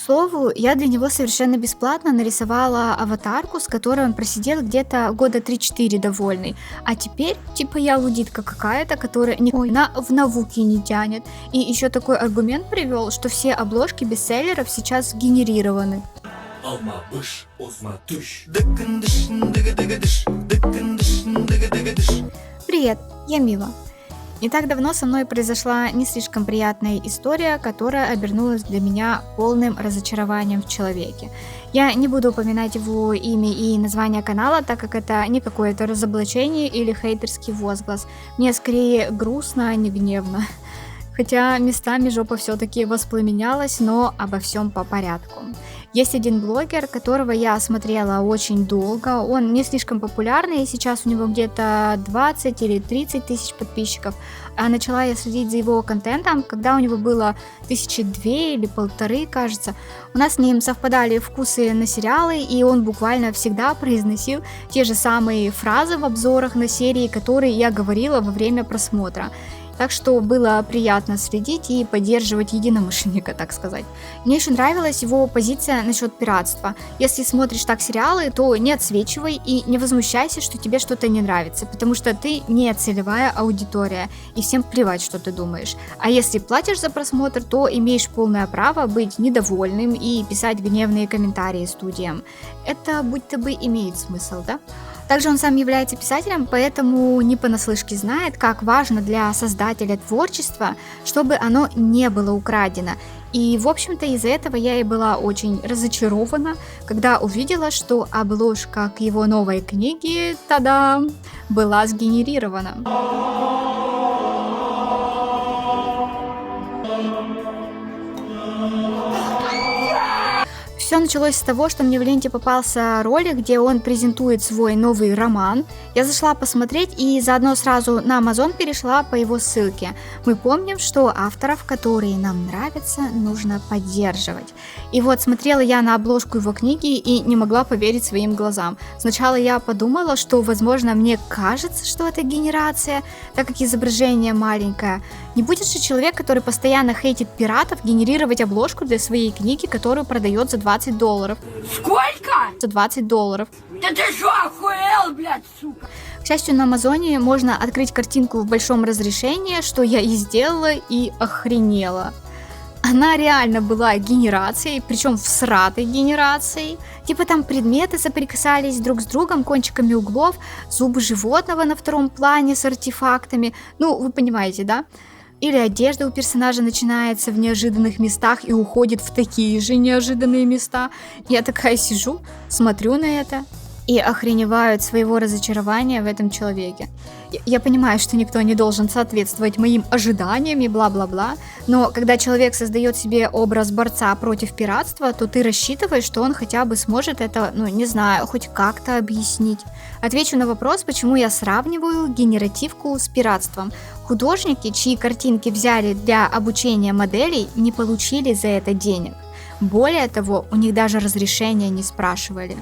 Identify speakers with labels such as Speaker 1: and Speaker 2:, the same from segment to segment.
Speaker 1: слову, я для него совершенно бесплатно нарисовала аватарку, с которой он просидел где-то года 3-4 довольный. А теперь, типа, я лудитка какая-то, которая в науке не тянет. И еще такой аргумент привел, что все обложки бестселлеров сейчас генерированы. Привет, я Мила. Не так давно со мной произошла не слишком приятная история, которая обернулась для меня полным разочарованием в человеке. Я не буду упоминать его имя и название канала, так как это не какое-то разоблачение или хейтерский возглас. Мне скорее грустно, а не гневно. Хотя местами жопа все-таки воспламенялась, но обо всем по порядку. Есть один блогер, которого я смотрела очень долго, он не слишком популярный, и сейчас у него где-то 20 или 30 тысяч подписчиков, а начала я следить за его контентом, когда у него было 1002 или 1500, кажется. У нас с ним совпадали вкусы на сериалы, и он буквально всегда произносил те же самые фразы в обзорах на серии, которые я говорила во время просмотра. Так что было приятно следить и поддерживать единомышленника, так сказать. Мне еще нравилась его позиция насчет пиратства. Если смотришь так сериалы, то не отсвечивай и не возмущайся, что тебе что-то не нравится, потому что ты не целевая аудитория, и всем плевать, что ты думаешь. А если платишь за просмотр, то имеешь полное право быть недовольным и писать гневные комментарии студиям. Это будто бы имеет смысл, да? Также он сам является писателем, поэтому не понаслышке знает, как важно для создателя творчества, чтобы оно не было украдено. И, в общем-то, из-за этого я и была очень разочарована, когда увидела, что обложка к его новой книге, та-дам, была сгенерирована. Все началось с того, что мне в ленте попался ролик, где он презентует свой новый роман. Я зашла посмотреть и заодно сразу на Amazon перешла по его ссылке. Мы помним, что авторов, которые нам нравятся, нужно поддерживать. И вот смотрела я на обложку его книги и не могла поверить своим глазам. Сначала я подумала, что, возможно, мне кажется, что это генерация, так как изображение маленькое. Не будет же человек, который постоянно хейтит пиратов, генерировать обложку для своей книги, которую продает за $20.
Speaker 2: Сколько?
Speaker 1: За $20.
Speaker 2: Да ты что, охуел, блядь, сука?
Speaker 1: К счастью, на Амазоне можно открыть картинку в большом разрешении, что я и сделала, и охренела. Она реально была генерацией, причем всратой генерацией. Типа там предметы соприкасались друг с другом кончиками углов, зубы животного на втором плане с артефактами. Ну, вы понимаете, да? Или одежда у персонажа начинается в неожиданных местах и уходит в такие же неожиданные места. Я такая сижу, смотрю на это и охреневаю от своего разочарования в этом человеке. Я понимаю, что никто не должен соответствовать моим ожиданиям и бла-бла-бла, но когда человек создает себе образ борца против пиратства, то ты рассчитываешь, что он хотя бы сможет это, не знаю, хоть как-то объяснить. Отвечу на вопрос, почему я сравниваю генеративку с пиратством. Художники, чьи картинки взяли для обучения моделей, не получили за это денег. Более того, у них даже разрешения не спрашивали.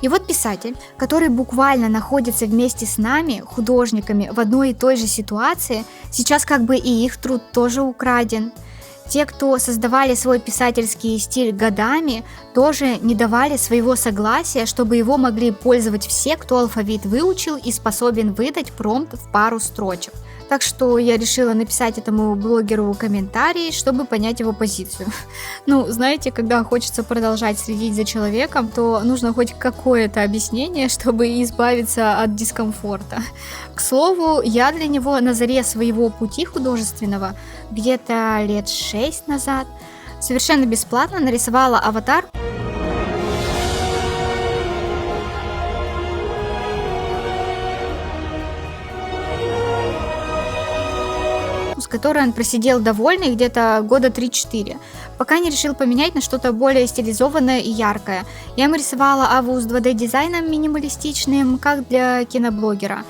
Speaker 1: И вот писатель, который буквально находится вместе с нами, художниками, в одной и той же ситуации, сейчас как бы и их труд тоже украден. Те, кто создавали свой писательский стиль годами, тоже не давали своего согласия, чтобы его могли пользовать все, кто алфавит выучил и способен выдать промпт в пару строчек. Так что я решила написать этому блогеру комментарий, чтобы понять его позицию. Знаете, когда хочется продолжать следить за человеком, то нужно хоть какое-то объяснение, чтобы избавиться от дискомфорта. К слову, я для него на заре своего пути художественного, где-то лет 6 назад, совершенно бесплатно нарисовала аватар, с которой он просидел довольный где-то года 3-4, пока не решил поменять на что-то более стилизованное и яркое. Я ему рисовала аву с 2D дизайном минималистичным, как для киноблогера.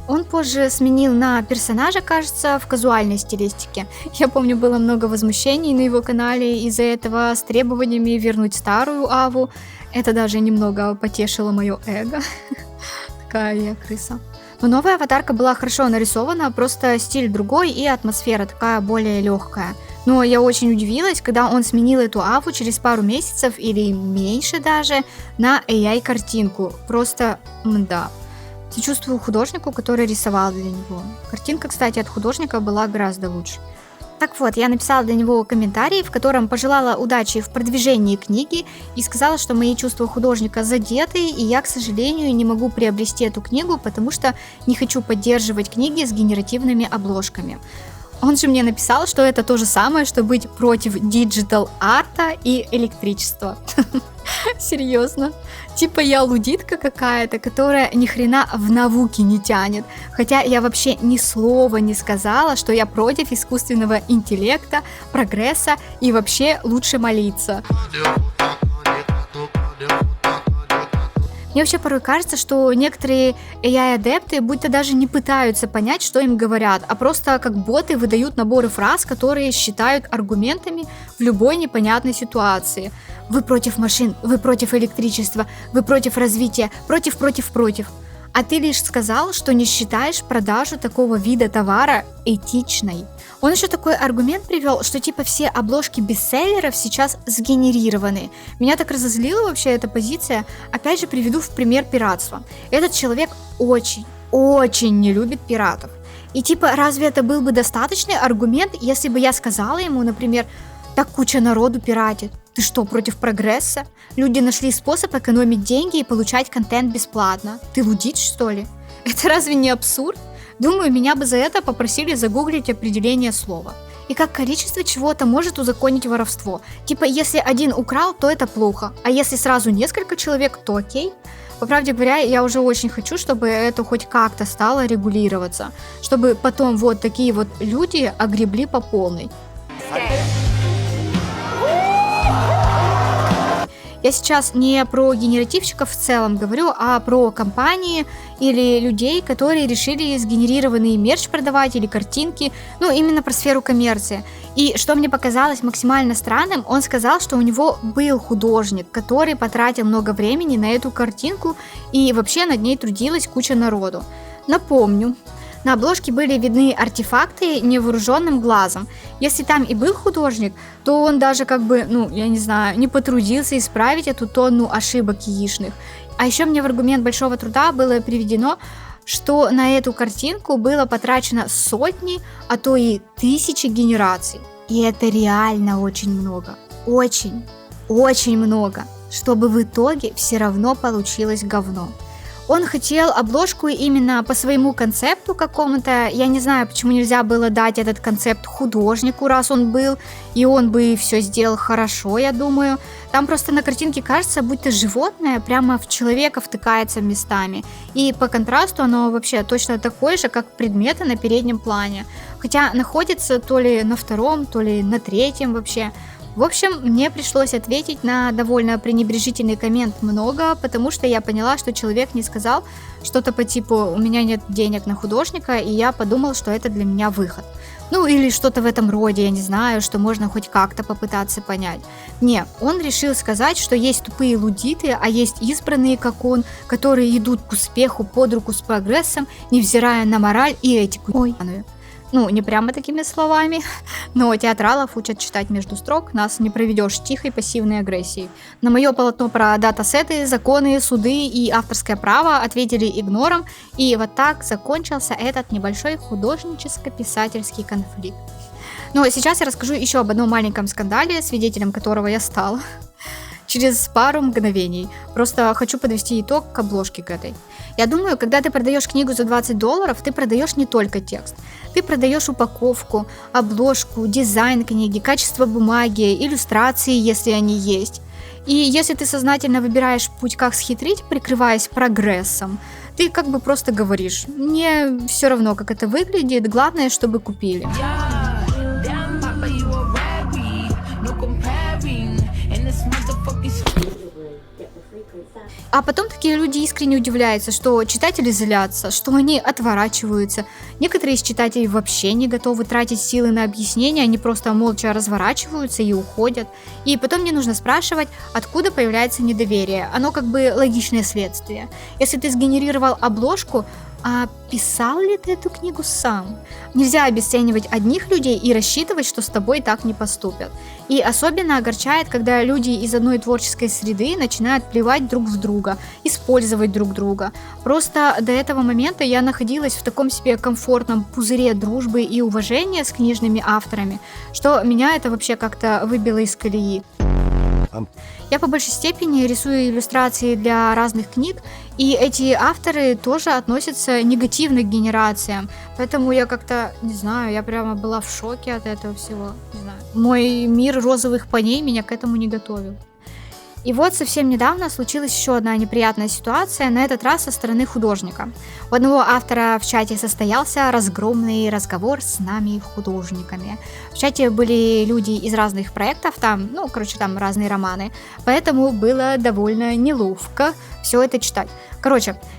Speaker 1: Он позже сменил на персонажа, кажется, в казуальной стилистике. Я помню, было много возмущений на его канале из-за этого с требованиями вернуть старую аву. Это даже немного потешило мое эго. Такая я крыса. Но новая аватарка была хорошо нарисована, просто стиль другой и атмосфера такая более легкая. Но я очень удивилась, когда он сменил эту афу через пару месяцев или меньше даже на AI-картинку. Просто мда. Сочувствую художнику, который рисовал для него. Картинка, кстати, от художника была гораздо лучше. Так вот, я написала для него комментарий, в котором пожелала удачи в продвижении книги и сказала, что мои чувства художника задеты, и я, к сожалению, не могу приобрести эту книгу, потому что не хочу поддерживать книги с генеративными обложками. Он же мне написал, что это то же самое, что быть против диджитал-арта и электричества. Серьезно. Типа я лудитка какая-то, которая ни хрена в науке не тянет. Хотя я вообще ни слова не сказала, что я против искусственного интеллекта, прогресса и вообще лучше молиться. Мне вообще порой кажется, что некоторые AI-адепты будто даже не пытаются понять, что им говорят, а просто как боты выдают наборы фраз, которые считают аргументами в любой непонятной ситуации. Вы против машин, вы против электричества, вы против развития, против. А ты лишь сказал, что не считаешь продажу такого вида товара этичной. Он еще такой аргумент привел, что типа все обложки бестселлеров сейчас сгенерированы. Меня так разозлила вообще эта позиция. Опять же приведу в пример пиратства. Этот человек очень не любит пиратов. И типа разве это был бы достаточный аргумент, если бы я сказала ему, например, так куча народу пиратит. Ты что, против прогресса? Люди нашли способ экономить деньги и получать контент бесплатно. Ты лудить, что ли? Это разве не абсурд? Думаю, меня бы за это попросили загуглить определение слова. И как количество чего-то может узаконить воровство. Типа, если один украл, то это плохо, а если сразу несколько человек, то окей. По правде говоря, я уже очень хочу, чтобы это хоть как-то стало регулироваться, чтобы потом вот такие вот люди огребли по полной. Я сейчас не про генеративщиков в целом говорю, а про компании или людей, которые решили сгенерированный мерч продавать или картинки, ну именно про сферу коммерции. И что мне показалось максимально странным, он сказал, что у него был художник, который потратил много времени на эту картинку и вообще над ней трудилась куча народу. Напомню, на обложке были видны артефакты невооруженным глазом. Если там и был художник, то он даже не потрудился исправить эту тонну ошибок яичных. А еще мне в аргумент большого труда было приведено, что на эту картинку было потрачено сотни, а то и тысячи генераций. И это реально очень много. Очень много. Чтобы в итоге все равно получилось говно. Он хотел обложку именно по своему концепту какому-то. Я не знаю, почему нельзя было дать этот концепт художнику, раз он был, и он бы все сделал хорошо, я думаю. Там просто на картинке кажется, будто животное прямо в человека втыкается местами. И по контрасту оно вообще точно такое же, как предметы на переднем плане. Хотя находится то ли на втором, то ли на третьем вообще. В общем, мне пришлось ответить на довольно пренебрежительный коммент много, потому что я поняла, что человек не сказал что-то по типу «у меня нет денег на художника», и я подумал, что это для меня выход. Ну или что-то в этом роде, я не знаю, что можно хоть как-то попытаться понять. Не, он решил сказать, что есть тупые лудиты, а есть избранные, как он, которые идут к успеху под руку с прогрессом, невзирая на мораль и этику. Ну, не прямо такими словами, но театралов учат читать между строк, нас не проведешь тихой пассивной агрессией. На мое полотно про датасеты, законы, суды и авторское право ответили игнором, и вот так закончился этот небольшой художническо-писательский конфликт. Но сейчас я расскажу еще об одном маленьком скандале, свидетелем которого я стала через пару мгновений. Просто хочу подвести итог к обложке к этой. Я думаю, когда ты продаешь книгу за $20, ты продаешь не только текст. Ты продаешь упаковку, обложку, дизайн книги, качество бумаги, иллюстрации, если они есть. И если ты сознательно выбираешь путь, как схитрить, прикрываясь прогрессом, ты как бы просто говоришь: мне все равно, как это выглядит, главное, чтобы купили. А потом такие люди искренне удивляются, что читатели злятся, что они отворачиваются. Некоторые из читателей вообще не готовы тратить силы на объяснения, они просто молча разворачиваются и уходят. И потом не нужно спрашивать, откуда появляется недоверие. Оно как бы логичное следствие. Если ты сгенерировал обложку, а писал ли ты эту книгу сам? Нельзя обесценивать одних людей и рассчитывать, что с тобой так не поступят. И особенно огорчает, когда люди из одной творческой среды начинают плевать друг в друга, использовать друг друга. Просто до этого момента я находилась в таком себе комфортном пузыре дружбы и уважения с книжными авторами, что меня это вообще как-то выбило из колеи. Я по большей степени рисую иллюстрации для разных книг, и эти авторы тоже относятся негативно к генерациям. Поэтому я как-то, не знаю, я прямо была в шоке от этого всего. Не знаю. Мой мир розовых поней меня к этому не готовил. И вот совсем недавно случилась еще одна неприятная ситуация, на этот раз со стороны художника. У одного автора в чате состоялся разгромный разговор с нами, художниками. В чате были люди из разных проектов, там разные романы, поэтому было довольно неловко все это читать.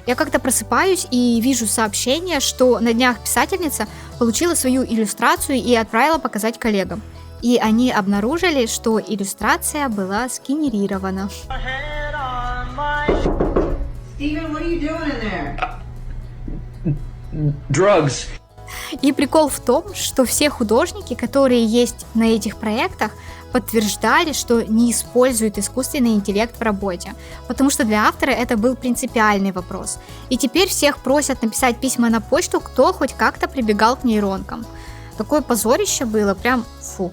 Speaker 1: Я как-то просыпаюсь и вижу сообщение, что на днях писательница получила свою иллюстрацию и отправила показать коллегам. И они обнаружили, что иллюстрация была сгенерирована.
Speaker 3: Steven, what are you doing in there?
Speaker 4: Drugs.
Speaker 1: И прикол в том, что все художники, которые есть на этих проектах, подтверждали, что не используют искусственный интеллект в работе, потому что для автора это был принципиальный вопрос. И теперь всех просят написать письма на почту, кто хоть как-то прибегал к нейронкам. Такое позорище было, прям фу.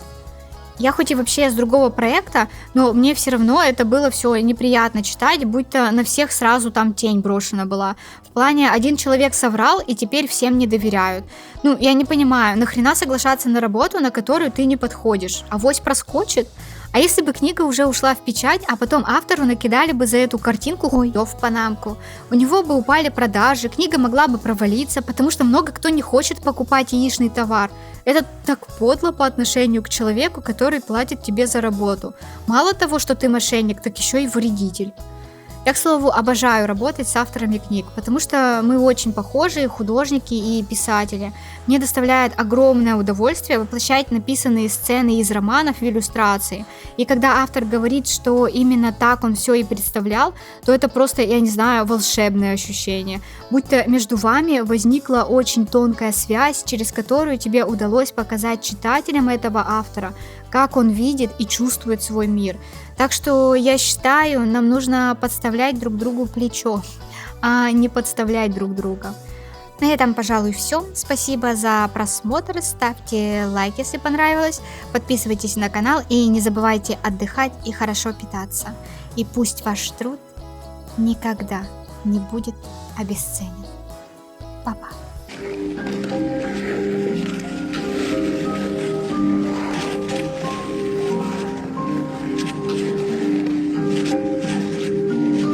Speaker 1: Я хоть и вообще с другого проекта, но мне все равно это было все неприятно читать, будто на всех сразу там тень брошена была. В плане, один человек соврал, и теперь всем не доверяют. Я не понимаю, нахрена соглашаться на работу, на которую ты не подходишь? Авось проскочит? А если бы книга уже ушла в печать, а потом автору накидали бы за эту картинку хуёв в панамку? У него бы упали продажи, книга могла бы провалиться, потому что много кто не хочет покупать яичный товар. Это так подло по отношению к человеку, который платит тебе за работу. Мало того, что ты мошенник, так еще и вредитель. Я, к слову, обожаю работать с авторами книг, потому что мы очень похожи, художники и писатели. Мне доставляет огромное удовольствие воплощать написанные сцены из романов в иллюстрации. И когда автор говорит, что именно так он все и представлял, то это просто, я не знаю, волшебное ощущение. Будто между вами возникла очень тонкая связь, через которую тебе удалось показать читателям этого автора, как он видит и чувствует свой мир. Так что я считаю, нам нужно подставлять друг другу плечо, а не подставлять друг друга. На этом, пожалуй, все. Спасибо за просмотр. Ставьте лайк, если понравилось. Подписывайтесь на канал и не забывайте отдыхать и хорошо питаться. И пусть ваш труд никогда не будет обесценен. Па-па.